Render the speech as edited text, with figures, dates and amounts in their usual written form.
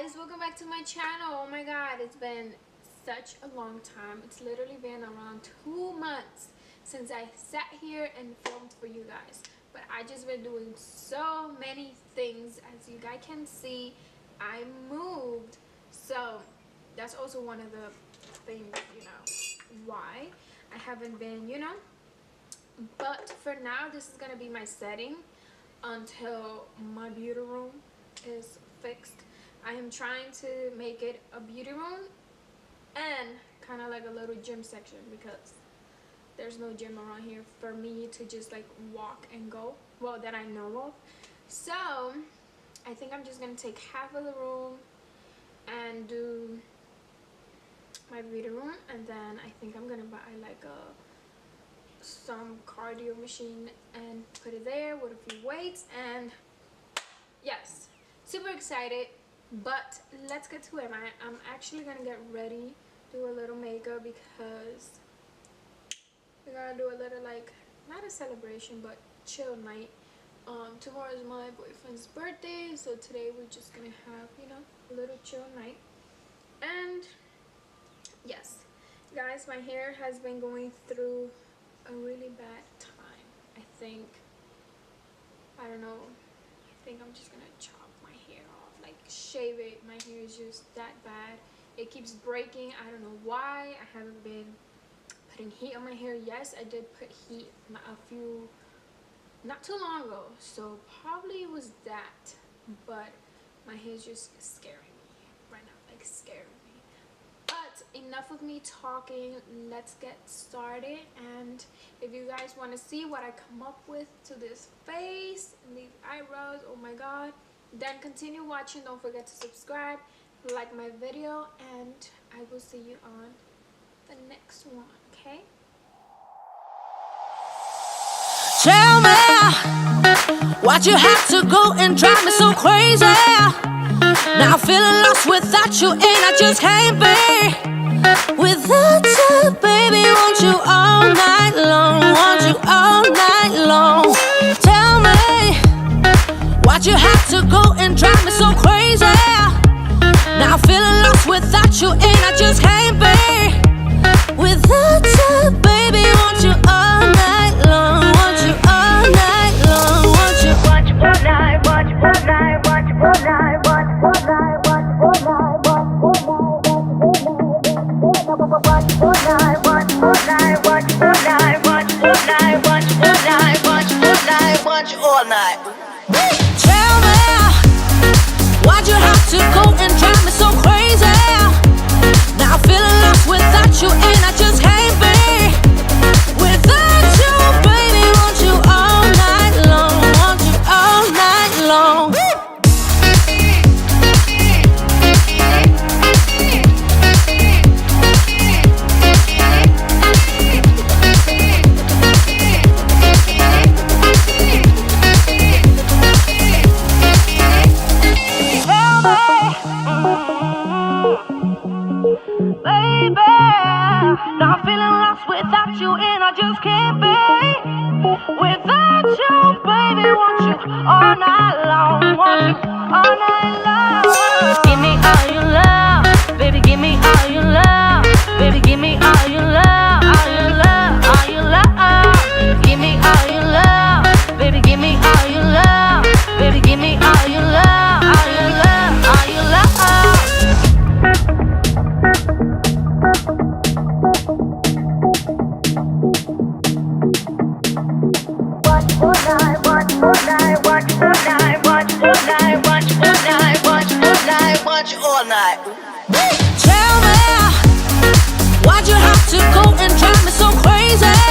guys, welcome back to my channel. Oh my god, it's been such a long time. It's literally been around 2 months since I sat here and filmed for you guys, but I just been doing so many things. As you guys can see, I moved, so that's also one of the things, you know, why I haven't been, you know. But for now, this is gonna be my setting until my beauty room is fixed. I am trying to make it a beauty room and kind of like a little gym section, because there's no gym around here for me to just like walk and go, well, that I know of. So I think I'm just gonna take half of the room and do my beauty room, and then I think I'm gonna buy like some cardio machine and put it there with a few weights. And yes, super excited. But let's get to it. I'm actually gonna get ready, do a little makeup, because we're gonna do a little, like, not a celebration but chill night. Tomorrow is my boyfriend's birthday, so today we're just gonna have, you know, a little chill night. And yes guys, my hair has been going through a really bad time. I think I'm just gonna chop my hair off, like shave it. My hair is just that bad. It keeps breaking. I don't know why. I haven't been putting heat on my hair. Yes, I did put heat not too long ago, so probably it was that, but my hair is just scaring me right now, like scaring me. But enough of me talking, let's get started. And if you guys want to see what I come up with to this face and these eyebrows, oh my god, then continue watching. Don't forget to subscribe, like my video, and I will see you on the next one, okay? Tell me why'd you have to go and drive me so crazy? Now I'm feeling lost without you, and I just can't be without you, baby. Want you all night long, want you all night long. Tell me why'd you have to go and drive me so crazy? Now I'm feeling lost without you, and I just can't be without you, baby. Want you all night long, want you all night long, want you all night, watch all night, watch all night, watch all night, watch all night, watch all night, watch all night, watch all night, watch all night, watch all night, watch all night, watch all night, watch all night, watch all night. Tell me why'd you have to go and drive me so crazy? Now I'm feeling lost without you, and I just can't be without you, baby. Want you all night long, want you all night long. Baby, now I'm feeling lost without you, and I just can't be without you, baby. Want you all night long, want you all night long. Give me all your love, baby, give me all your love, baby, give me all your love, all your love, all your love. Give me all your love, baby, give me all your love, baby, give me all your love, all your love, all your love. All night. Tell me why'd you have to go and drive me so crazy?